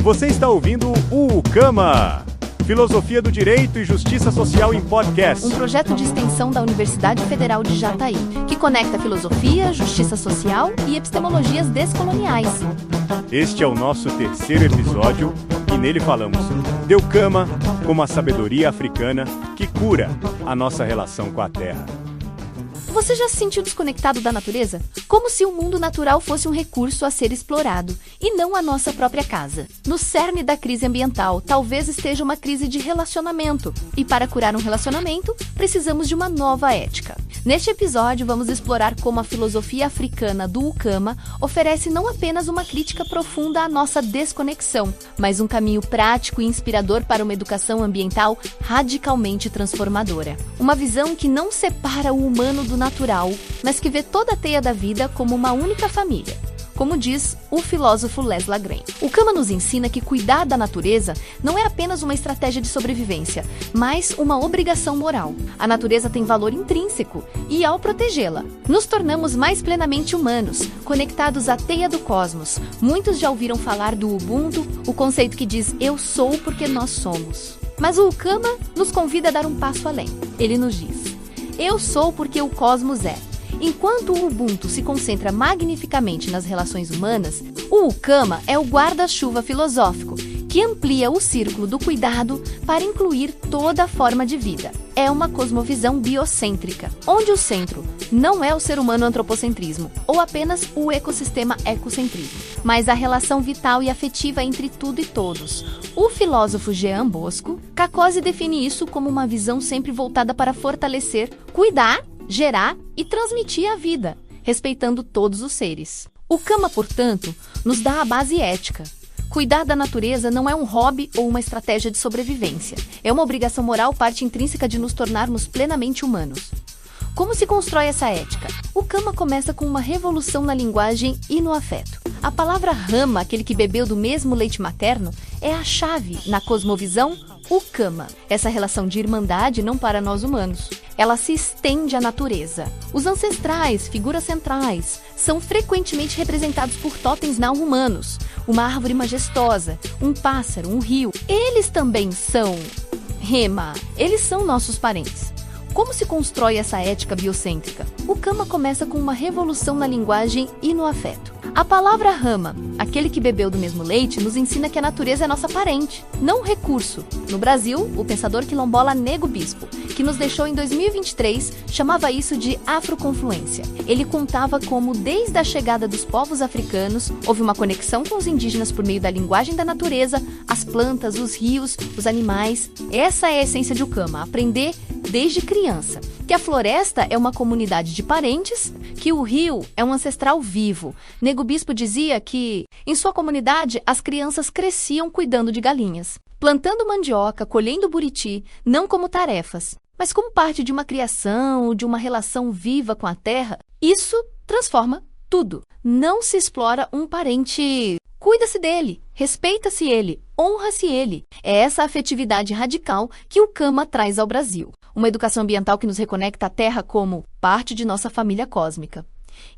Você está ouvindo o UCAMA, Filosofia do Direito e Justiça Social em Podcast. Um projeto de extensão da Universidade Federal de Jataí, que conecta filosofia, justiça social e epistemologias descoloniais. Este é o nosso terceiro episódio e nele falamos do UCAMA como a sabedoria africana que cura a nossa relação com a Terra. Você já se sentiu desconectado da natureza? Como se o mundo natural fosse um recurso a ser explorado, e não a nossa própria casa. No cerne da crise ambiental, talvez esteja uma crise de relacionamento. E para curar um relacionamento, precisamos de uma nova ética. Neste episódio, vamos explorar como a filosofia africana do UCAMA oferece não apenas uma crítica profunda à nossa desconexão, mas um caminho prático e inspirador para uma educação ambiental radicalmente transformadora. Uma visão que não separa o humano do natural, mas que vê toda a teia da vida como uma única família. Como diz o filósofo Les Lagrange. O UCAMA nos ensina que cuidar da natureza não é apenas uma estratégia de sobrevivência, mas uma obrigação moral. A natureza tem valor intrínseco e, ao protegê-la, nos tornamos mais plenamente humanos, conectados à teia do cosmos. Muitos já ouviram falar do Ubuntu, o conceito que diz "eu sou porque nós somos". Mas o UCAMA nos convida a dar um passo além. Ele nos diz: eu sou porque o cosmos é. Enquanto o Ubuntu se concentra magnificamente nas relações humanas, o UCAMA é o guarda-chuva filosófico, que amplia o círculo do cuidado para incluir toda forma de vida. É uma cosmovisão biocêntrica, onde o centro não é o ser humano antropocentrismo, ou apenas o ecossistema ecocentrismo, mas a relação vital e afetiva entre tudo e todos. O filósofo Jean Bosco Kakose define isso como uma visão sempre voltada para fortalecer, cuidar, gerar e transmitir a vida, respeitando todos os seres. O UCAMA, portanto, nos dá a base ética. Cuidar da natureza não é um hobby ou uma estratégia de sobrevivência. É uma obrigação moral, parte intrínseca de nos tornarmos plenamente humanos. Como se constrói essa ética? O UCAMA começa com uma revolução na linguagem e no afeto. A palavra rama, aquele que bebeu do mesmo leite materno, é a chave na cosmovisão UCAMA. Essa relação de irmandade não para nós humanos. Ela se estende à natureza. Os ancestrais, figuras centrais, são frequentemente representados por totens não humanos. Uma árvore majestosa, um pássaro, um rio. Eles também são rema. Eles são nossos parentes. Como se constrói essa ética biocêntrica? O UCAMA começa com uma revolução na linguagem e no afeto. A palavra rama, aquele que bebeu do mesmo leite, nos ensina que a natureza é nossa parente, não um recurso. No Brasil, o pensador quilombola Nego Bispo, que nos deixou em 2023, chamava isso de afroconfluência. Ele contava como, desde a chegada dos povos africanos, houve uma conexão com os indígenas por meio da linguagem da natureza, as plantas, os rios, os animais. Essa é a essência de UCAMA, aprender desde criança, que a floresta é uma comunidade de parentes, que o rio é um ancestral vivo. Nego Bispo dizia que, em sua comunidade, as crianças cresciam cuidando de galinhas, plantando mandioca, colhendo buriti, não como tarefas, mas como parte de uma criação, de uma relação viva com a terra. Isso transforma tudo. Não se explora um parente. Cuida-se dele, respeita-se ele, honra-se ele. É essa afetividade radical que o UCAMA traz ao Brasil. Uma educação ambiental que nos reconecta à Terra como parte de nossa família cósmica.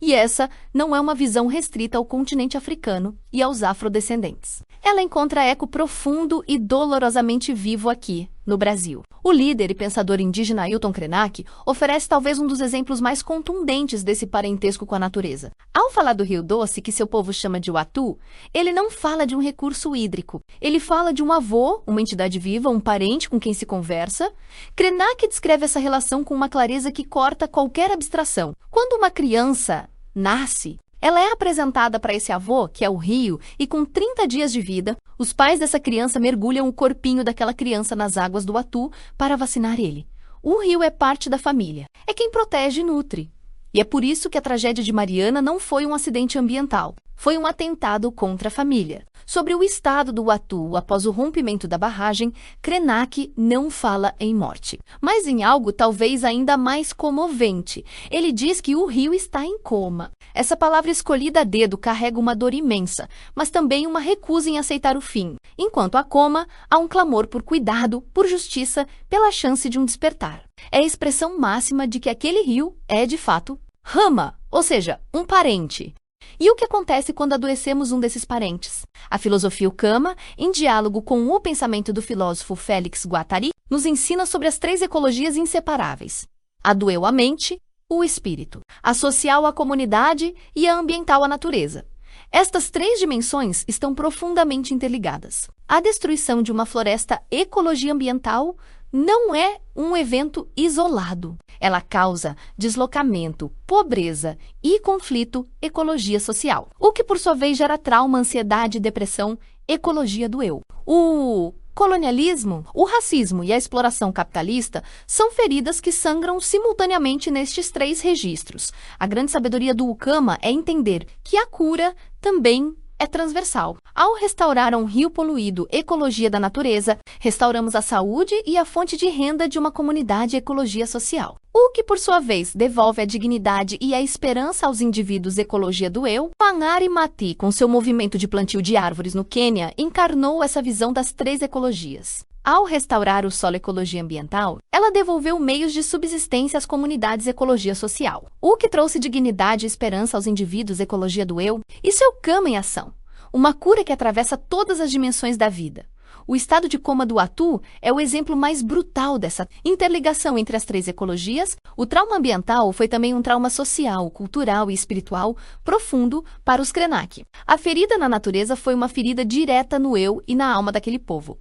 E essa não é uma visão restrita ao continente africano e aos afrodescendentes. Ela encontra eco profundo e dolorosamente vivo aqui, no Brasil. O líder e pensador indígena Ailton Krenak oferece talvez um dos exemplos mais contundentes desse parentesco com a natureza. Ao falar do Rio Doce, que seu povo chama de Uatu, ele não fala de um recurso hídrico. Ele fala de um avô, uma entidade viva, um parente com quem se conversa. Krenak descreve essa relação com uma clareza que corta qualquer abstração. Quando uma criança nasce, ela é apresentada para esse avô, que é o rio, e com 30 dias de vida, os pais dessa criança mergulham o corpinho daquela criança nas águas do Uatu para vacinar ele. O rio é parte da família. É quem protege e nutre. E é por isso que a tragédia de Mariana não foi um acidente ambiental. Foi um atentado contra a família. Sobre o estado do Uatu após o rompimento da barragem, Krenak não fala em morte, mas em algo talvez ainda mais comovente. Ele diz que o rio está em coma. Essa palavra escolhida a dedo carrega uma dor imensa, mas também uma recusa em aceitar o fim. Enquanto há coma, há um clamor por cuidado, por justiça, pela chance de um despertar. É a expressão máxima de que aquele rio é, de fato, rama, ou seja, um parente. E o que acontece quando adoecemos um desses parentes? A filosofia Ukama, em diálogo com o pensamento do filósofo Félix Guattari, nos ensina sobre as 3 ecologias inseparáveis: a do eu, a mente, o espírito, a social, a comunidade e a ambiental, a natureza. Estas 3 dimensões estão profundamente interligadas. A destruição de uma floresta, ecologia ambiental, não é um evento isolado. Ela causa deslocamento, pobreza e conflito, ecologia social. O que, por sua vez, gera trauma, ansiedade e depressão, ecologia do eu. O colonialismo, o racismo e a exploração capitalista são feridas que sangram simultaneamente nestes 3 registros. A grande sabedoria do Ukama é entender que a cura também é transversal. Ao restaurar um rio poluído, ecologia da natureza, restauramos a saúde e a fonte de renda de uma comunidade, ecologia social. O que, por sua vez, devolve a dignidade e a esperança aos indivíduos, ecologia do eu. Wangari Maathai, com seu movimento de plantio de árvores no Quênia, encarnou essa visão das 3 ecologias. Ao restaurar o solo, ecologia ambiental, ela devolveu meios de subsistência às comunidades, ecologia social. O que trouxe dignidade e esperança aos indivíduos, ecologia do eu. Isso é o Ukama em ação. Uma cura que atravessa todas as dimensões da vida. O estado de coma do Atu é o exemplo mais brutal dessa interligação entre as 3 ecologias. O trauma ambiental foi também um trauma social, cultural e espiritual profundo para os Krenak. A ferida na natureza foi uma ferida direta no eu e na alma daquele povo.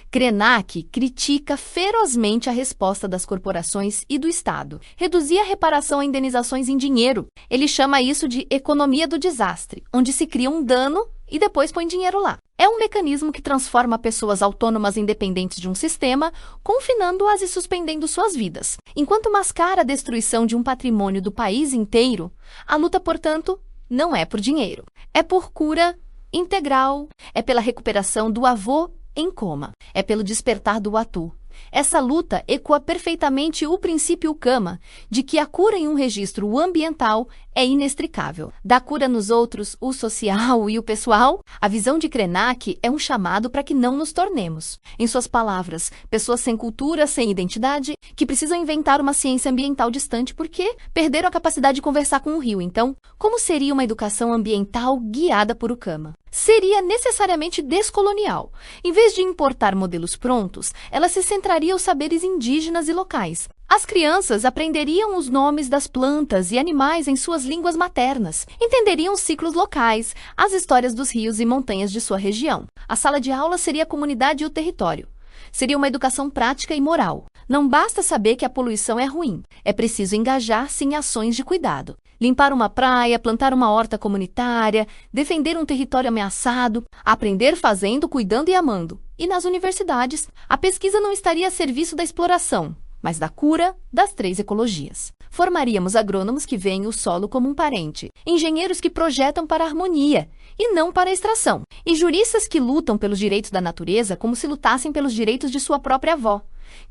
Krenak critica ferozmente a resposta das corporações e do Estado. Reduzir a reparação a indenizações em dinheiro. Ele chama isso de economia do desastre, onde se cria um dano e depois põe dinheiro lá. É um mecanismo que transforma pessoas autônomas independentes de um sistema, confinando-as e suspendendo suas vidas. Enquanto mascara a destruição de um patrimônio do país inteiro, a luta, portanto, não é por dinheiro. É por cura integral, é pela recuperação do avô em coma. É pelo despertar do Atu. Essa luta ecoa perfeitamente o princípio Ukama, de que a cura em um registro ambiental é inextricável. Da cura nos outros, o social e o pessoal, a visão de Krenak é um chamado para que não nos tornemos, em suas palavras, pessoas sem cultura, sem identidade, que precisam inventar uma ciência ambiental distante porque perderam a capacidade de conversar com o rio. Então, como seria uma educação ambiental guiada por Ukama? Seria necessariamente descolonial. Em vez de importar modelos prontos, ela se centraria aos saberes indígenas e locais. As crianças aprenderiam os nomes das plantas e animais em suas línguas maternas, entenderiam os ciclos locais, as histórias dos rios e montanhas de sua região. A sala de aula seria a comunidade e o território. Seria uma educação prática e moral. Não basta saber que a poluição é ruim, é preciso engajar-se em ações de cuidado. Limpar uma praia, plantar uma horta comunitária, defender um território ameaçado, aprender fazendo, cuidando e amando. E nas universidades, a pesquisa não estaria a serviço da exploração, mas da cura das 3 ecologias. Formaríamos agrônomos que veem o solo como um parente, engenheiros que projetam para a harmonia e não para a extração, e juristas que lutam pelos direitos da natureza como se lutassem pelos direitos de sua própria avó.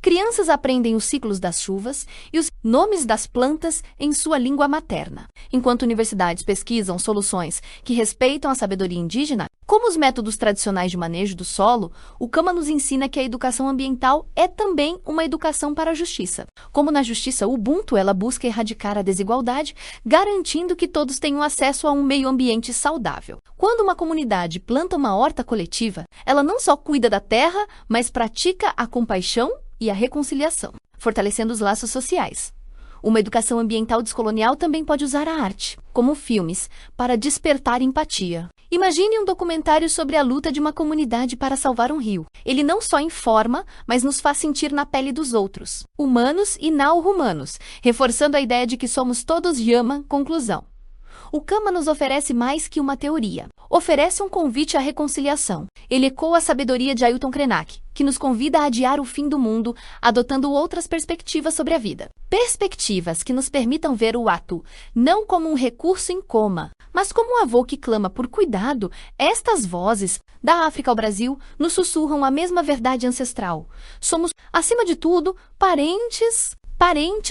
Crianças aprendem os ciclos das chuvas e os nomes das plantas em sua língua materna, enquanto universidades pesquisam soluções que respeitam a sabedoria indígena, como os métodos tradicionais de manejo do solo. O Ukama nos ensina que a educação ambiental é também uma educação para a justiça. Como na justiça Ubuntu, ela busca erradicar a desigualdade, garantindo que todos tenham acesso a um meio ambiente saudável. Quando uma comunidade planta uma horta coletiva, ela não só cuida da terra, mas pratica a compaixão e a reconciliação, fortalecendo os laços sociais. Uma educação ambiental descolonial também pode usar a arte, como filmes, para despertar empatia. Imagine um documentário sobre a luta de uma comunidade para salvar um rio. Ele não só informa, mas nos faz sentir na pele dos outros, humanos e não-humanos, reforçando a ideia de que somos todos Yama. Conclusão. O Ukama nos oferece mais que uma teoria. Oferece um convite à reconciliação. Ele ecoa a sabedoria de Ailton Krenak, que nos convida a adiar o fim do mundo, adotando outras perspectivas sobre a vida. Perspectivas que nos permitam ver o Atu não como um recurso em coma, mas como um avô que clama por cuidado. Estas vozes, da África ao Brasil, nos sussurram a mesma verdade ancestral. Somos, acima de tudo, parentes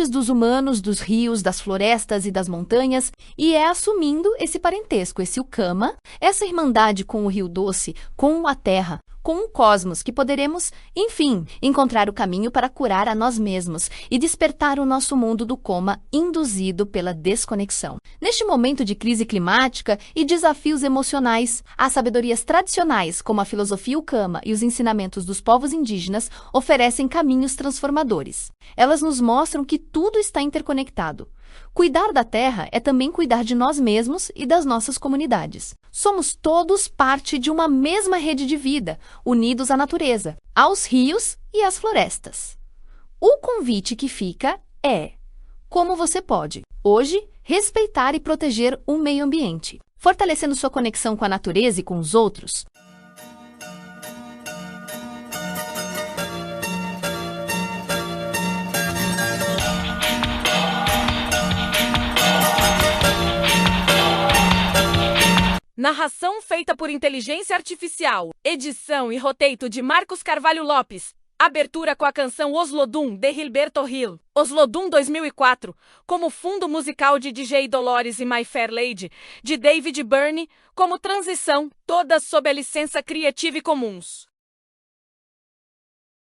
dos humanos, dos rios, das florestas e das montanhas, e é assumindo esse parentesco, esse Ukama, essa irmandade com o Rio Doce, com a terra, com um cosmos que poderemos, enfim, encontrar o caminho para curar a nós mesmos e despertar o nosso mundo do coma induzido pela desconexão. Neste momento de crise climática e desafios emocionais, as sabedorias tradicionais, como a filosofia Ukama e os ensinamentos dos povos indígenas, oferecem caminhos transformadores. Elas nos mostram que tudo está interconectado. Cuidar da Terra é também cuidar de nós mesmos e das nossas comunidades. Somos todos parte de uma mesma rede de vida, unidos à natureza, aos rios e às florestas. O convite que fica é: como você pode, hoje, respeitar e proteger o meio ambiente, fortalecendo sua conexão com a natureza e com os outros? Narração feita por inteligência artificial. Edição e roteiro de Marcos Carvalho Lopes. Abertura com a canção Oslodum, de Gilberto Gil. Oslodum 2004, como fundo musical de DJ Dolores e My Fair Lady, de David Byrne, como transição, todas sob a licença Creative Commons.